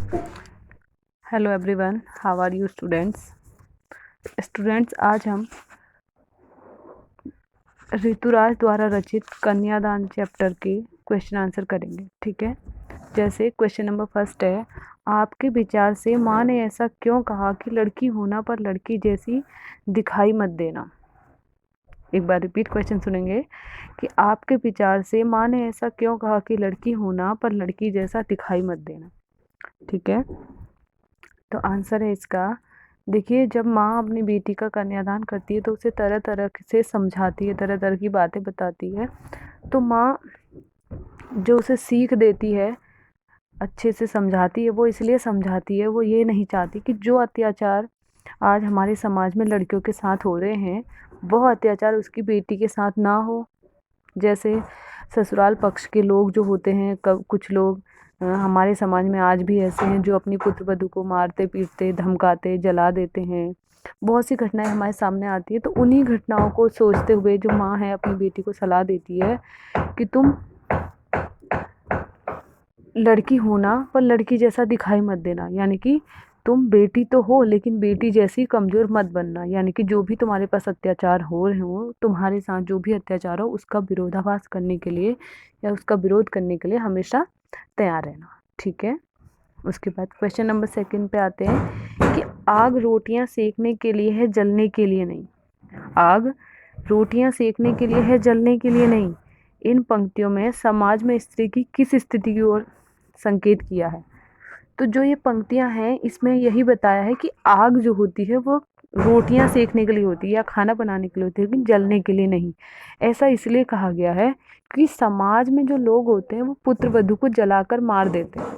Hello everyone, how are you students. आज हम ऋतुराज द्वारा रचित कन्यादान चैप्टर के क्वेश्चन आंसर करेंगे। ठीक है, जैसे क्वेश्चन नंबर फर्स्ट है, आपके विचार से माँ ने ऐसा क्यों कहा कि लड़की होना पर लड़की जैसी दिखाई मत देना। एक बार रिपीट क्वेश्चन सुनेंगे कि आपके विचार से माँ ने ऐसा क्यों कहा कि लड़की होना पर लड़की जैसा दिखाई मत देना। ठीक है, तो आंसर है इसका, देखिए जब माँ अपनी बेटी का कन्यादान करती है तो उसे तरह तरह से समझाती है, तरह तरह की बातें बताती है। तो माँ जो उसे सीख देती है, अच्छे से समझाती है, वो इसलिए समझाती है, वो ये नहीं चाहती कि जो अत्याचार आज हमारे समाज में लड़कियों के साथ हो रहे हैं वह अत्याचार उसकी बेटी के साथ ना हो। जैसे ससुराल पक्ष के लोग जो होते हैं, कुछ लोग हमारे समाज में आज भी ऐसे हैं जो अपनी पुत्र वधू को मारते पीटते धमकाते जला देते हैं। बहुत सी घटनाएं हमारे सामने आती है, तो उन्हीं घटनाओं को सोचते हुए जो माँ है अपनी बेटी को सलाह देती है कि तुम लड़की होना पर लड़की जैसा दिखाई मत देना, यानी कि तुम बेटी तो हो लेकिन बेटी जैसी कमज़ोर मत बनना। यानी कि जो भी तुम्हारे पास अत्याचार हो रहे हो, तुम्हारे साथ जो भी अत्याचार हो उसका विरोधाभास करने के लिए या उसका विरोध करने के लिए हमेशा तैयार रहना। ठीक है, उसके बाद क्वेश्चन नंबर सेकंड पे आते हैं कि आग रोटियां सेकने के लिए है, जलने के लिए नहीं। आग रोटियां सेकने के लिए है, जलने के लिए नहीं। इन पंक्तियों में समाज में स्त्री की किस स्थिति की ओर संकेत किया है। तो जो ये पंक्तियां हैं इसमें यही बताया है कि आग जो होती है वो रोटियां सेकने के लिए होती है या खाना बनाने के लिए होती है, लेकिन जलने के लिए नहीं। ऐसा इसलिए कहा गया है कि समाज में जो लोग होते हैं वो पुत्र वधू को जलाकर मार देते हैं।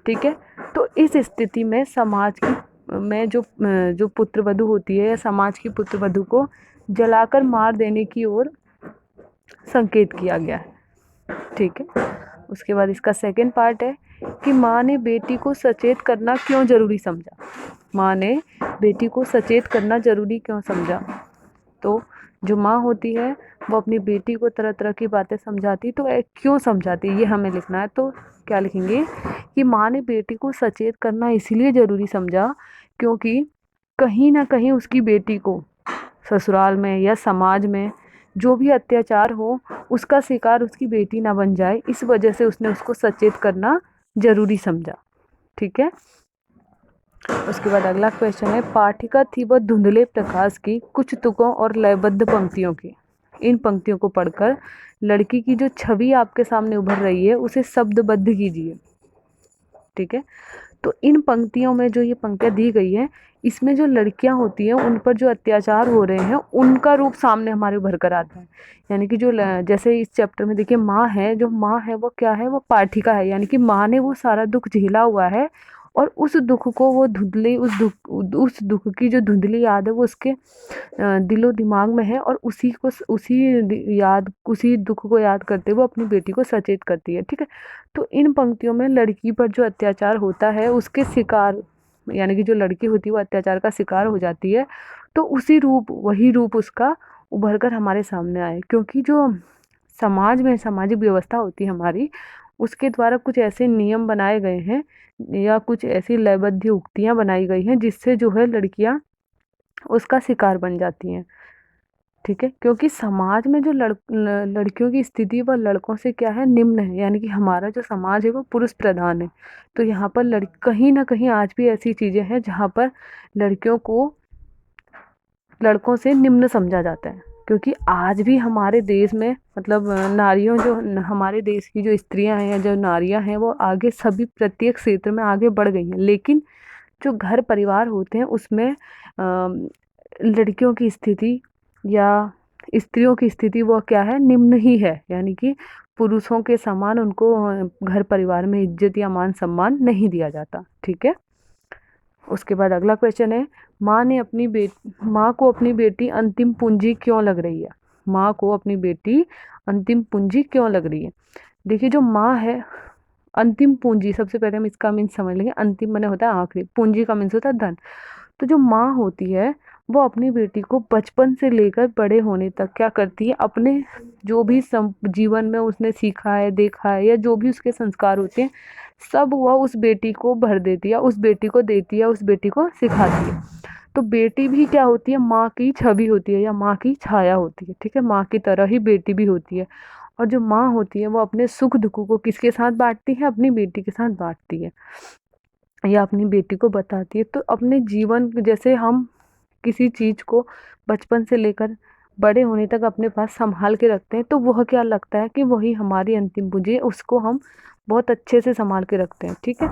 ठीक है, तो इस स्थिति में समाज की में जो पुत्र वधू होती है या समाज की पुत्र वधू को जलाकर मार देने की ओर संकेत किया गया है। ठीक है, उसके बाद इसका सेकंड पार्ट है कि माँ ने बेटी को सचेत करना क्यों जरूरी समझा। माँ ने बेटी को सचेत करना जरूरी क्यों समझा। तो जो माँ होती है वो अपनी बेटी को तरह तरह की बातें समझाती, तो क्यों समझाती ये हमें लिखना है। तो क्या लिखेंगे कि माँ ने बेटी को सचेत करना इसलिए ज़रूरी समझा क्योंकि कहीं ना कहीं उसकी बेटी को ससुराल में या समाज में जो भी अत्याचार हो उसका शिकार उसकी बेटी ना बन जाए, इस वजह से उसने उसको सचेत करना ज़रूरी समझा। ठीक है, उसके बाद अगला क्वेश्चन है, पाठिका थी वह धुंधले प्रकाश की, कुछ तुकों और लयबद्ध पंक्तियों की। इन पंक्तियों को पढ़कर लड़की की जो छवि आपके सामने उभर रही है उसे शब्दबद्ध कीजिए। ठीक है, तो इन पंक्तियों में जो ये पंक्तियाँ दी गई है इसमें जो लड़कियां होती हैं उन पर जो अत्याचार हो रहे हैं उनका रूप सामने हमारे उभर कर आता है। यानी कि जो जैसे इस चैप्टर में देखिए माँ है, जो माँ है वो क्या है, वो पाठिका है। यानी कि माँ ने वो सारा दुख झेला हुआ है और उस दुख को वो धुंधली उस दुख की जो धुंधली याद है वो उसके दिलो दिमाग में है और उसी दुख को याद करते हुए अपनी बेटी को सचेत करती है। ठीक है, तो इन पंक्तियों में लड़की पर जो अत्याचार होता है उसके शिकार, यानी कि जो लड़की होती है वो अत्याचार का शिकार हो जाती है, तो वही रूप उसका उभर कर हमारे सामने आए। क्योंकि जो समाज में सामाजिक व्यवस्था होती है हमारी, उसके द्वारा कुछ ऐसे नियम बनाए गए हैं या कुछ ऐसी लयबद्ध उक्तियाँ बनाई गई हैं जिससे जो है लड़कियाँ उसका शिकार बन जाती हैं। ठीक है, क्योंकि समाज में जो लड़कियों की स्थिति वह लड़कों से क्या है, निम्न है। यानी कि हमारा जो समाज है वो पुरुष प्रधान है। तो यहाँ पर कहीं ना कहीं आज भी ऐसी चीज़ें हैं जहाँ पर लड़कियों को लड़कों से निम्न समझा जाता है। क्योंकि आज भी हमारे देश में मतलब हमारे देश की जो स्त्रियां हैं या जो नारियां हैं वो आगे सभी प्रत्येक क्षेत्र में आगे बढ़ गई हैं, लेकिन जो घर परिवार होते हैं उसमें लड़कियों की स्थिति या स्त्रियों की स्थिति वो क्या है, निम्न ही है। यानी कि पुरुषों के समान उनको घर परिवार में इज्जत या मान सम्मान नहीं दिया जाता। ठीक है, उसके बाद अगला क्वेश्चन है, माँ को अपनी बेटी अंतिम पूंजी क्यों लग रही है। माँ को अपनी बेटी अंतिम पूंजी क्यों लग रही है। देखिए जो माँ है, अंतिम पूंजी, सबसे पहले हम इसका मीन्स समझ लेंगे। अंतिम माने होता है आखिरी, पूंजी का मीन्स होता है धन। तो जो माँ होती है वो अपनी बेटी को बचपन से लेकर बड़े होने तक क्या करती है, अपने जो भी जीवन में उसने सीखा है, देखा है, या जो भी उसके संस्कार होते हैं, सब वह उस बेटी को भर देती है, उस बेटी को देती है, उस बेटी को सिखाती है। तो बेटी भी क्या होती है, माँ की छवि होती है या माँ की छाया होती है, ठीक है। माँ की तरह ही बेटी भी होती है। और जो माँ होती है वो अपने सुख दुखों को किसके साथ बांटती है, अपनी बेटी के साथ बांटती है, या अपनी बेटी को बताती है। तो अपने जीवन जैसे हम किसी चीज़ को बचपन से लेकर बड़े होने तक अपने पास संभाल के रखते हैं, तो वह क्या लगता है कि वही हमारी अंतिम पूंजी है, उसको हम बहुत अच्छे से संभाल के रखते हैं, ठीक है।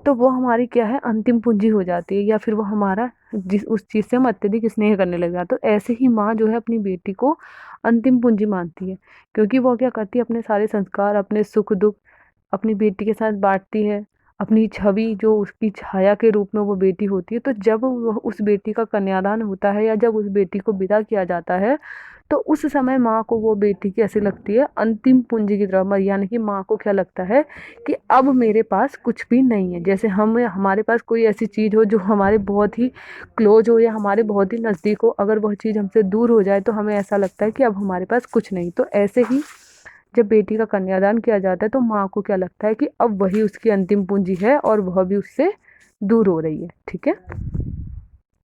तो वो हमारी क्या है, अंतिम पूंजी हो जाती है, या फिर वो हमारा जिस उस चीज़ से हम अत्यधिक स्नेह करने लग जाते हैं। तो ऐसे ही माँ जो है अपनी बेटी को अंतिम पूंजी मानती है, क्योंकि वो क्या करती है, अपने सारे संस्कार, अपने सुख दुख अपनी बेटी के साथ बांटती है। अपनी छवि जो उसकी छाया के रूप में वो बेटी होती है, तो जब वह उस बेटी का कन्यादान होता है या जब उस बेटी को विदा किया जाता है, तो उस समय माँ को वो बेटी कैसी लगती है, अंतिम पूंजी की तरह। यानी कि माँ को क्या लगता है कि अब मेरे पास कुछ भी नहीं है। जैसे हम हमारे पास कोई ऐसी चीज़ हो जो हमारे बहुत ही क्लोज हो या हमारे बहुत ही नज़दीक हो, अगर वह चीज़ हमसे दूर हो जाए तो हमें ऐसा लगता है कि अब हमारे पास कुछ नहीं। तो ऐसे ही जब बेटी का कन्यादान किया जाता है तो माँ को क्या लगता है कि अब वही उसकी अंतिम पूंजी है और वह भी उससे दूर हो रही है, ठीक है।